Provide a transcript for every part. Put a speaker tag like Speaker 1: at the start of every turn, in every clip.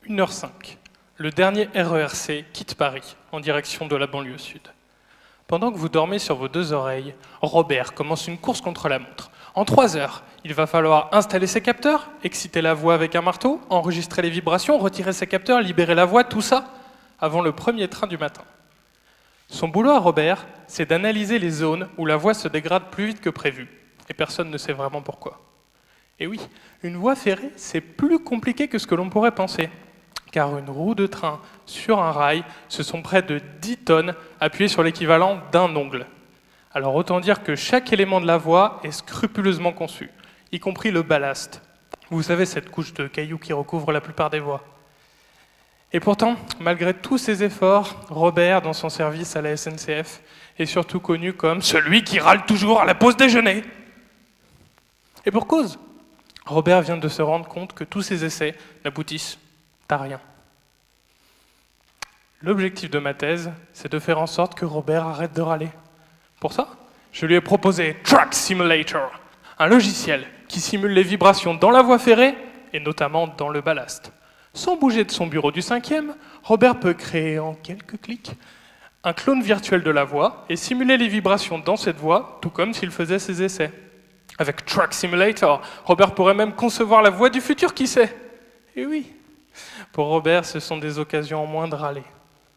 Speaker 1: 1h05. Le dernier RERC quitte Paris, en direction de la banlieue sud. Pendant que vous dormez sur vos deux oreilles, Robert commence une course contre la montre. En 3 heures, il va falloir installer ses capteurs, exciter la voix avec un marteau, enregistrer les vibrations, retirer ses capteurs, libérer la voix, tout ça, avant le premier train du matin. Son boulot à Robert, c'est d'analyser les zones où la voix se dégrade plus vite que prévu. Et personne ne sait vraiment pourquoi. Et oui, une voie ferrée, c'est plus compliqué que ce que l'on pourrait penser. Car une roue de train sur un rail, ce sont près de 10 tonnes appuyées sur l'équivalent d'un ongle. Alors autant dire que chaque élément de la voie est scrupuleusement conçu, y compris le ballast. Vous savez, cette couche de cailloux qui recouvre la plupart des voies. Et pourtant, malgré tous ces efforts, Robert, dans son service à la SNCF, est surtout connu comme celui qui râle toujours à la pause déjeuner. Et pour cause, Robert vient de se rendre compte que tous ces essais n'aboutissent à rien. L'objectif de ma thèse, c'est de faire en sorte que Robert arrête de râler. Pour ça, je lui ai proposé Track Simulator, un logiciel qui simule les vibrations dans la voie ferrée et notamment dans le ballast. Sans bouger de son bureau du 5e, Robert peut créer en quelques clics un clone virtuel de la voie et simuler les vibrations dans cette voie, tout comme s'il faisait ses essais. Avec Track Simulator, Robert pourrait même concevoir la voie du futur, qui sait? Et oui, pour Robert, ce sont des occasions en moins de râler.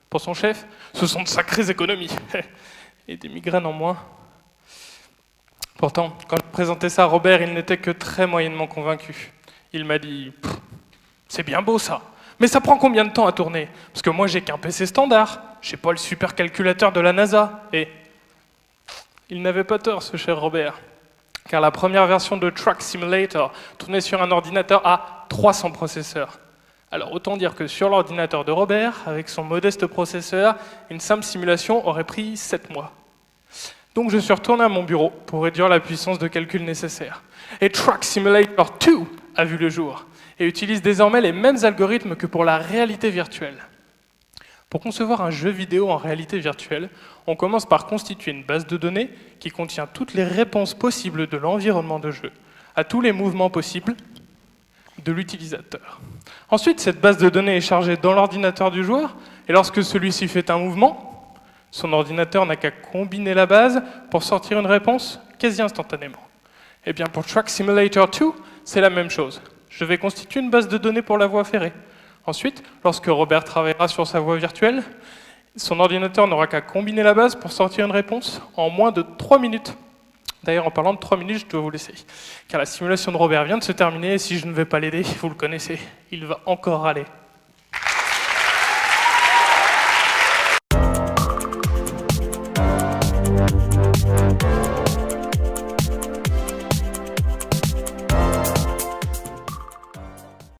Speaker 1: Pour son chef, ce sont de sacrées économies. Et des migraines en moins. Pourtant, quand je présentais ça à Robert, il n'était que très moyennement convaincu. Il m'a dit « C'est bien beau ça, mais ça prend combien de temps à tourner? Parce que moi, j'ai qu'un PC standard, j'ai pas le supercalculateur de la NASA. » Et il n'avait pas tort, ce cher Robert. Car la première version de Track Simulator tournait sur un ordinateur à 300 processeurs. Alors autant dire que sur l'ordinateur de Robert, avec son modeste processeur, une simple simulation aurait pris 7 mois. Donc je suis retourné à mon bureau pour réduire la puissance de calcul nécessaire. Et Track Simulator 2 a vu le jour et utilise désormais les mêmes algorithmes que pour la réalité virtuelle. Pour concevoir un jeu vidéo en réalité virtuelle, on commence par constituer une base de données qui contient toutes les réponses possibles de l'environnement de jeu, à tous les mouvements possibles de l'utilisateur. Ensuite, cette base de données est chargée dans l'ordinateur du joueur, et lorsque celui-ci fait un mouvement, son ordinateur n'a qu'à combiner la base pour sortir une réponse quasi instantanément. Et bien pour Track Simulator 2, c'est la même chose. Je vais constituer une base de données pour la voie ferrée. Ensuite, lorsque Robert travaillera sur sa voie virtuelle, son ordinateur n'aura qu'à combiner la base pour sortir une réponse en moins de 3 minutes. D'ailleurs, en parlant de 3 minutes, je dois vous laisser. Car la simulation de Robert vient de se terminer, et si je ne vais pas l'aider, vous le connaissez, il va encore râler.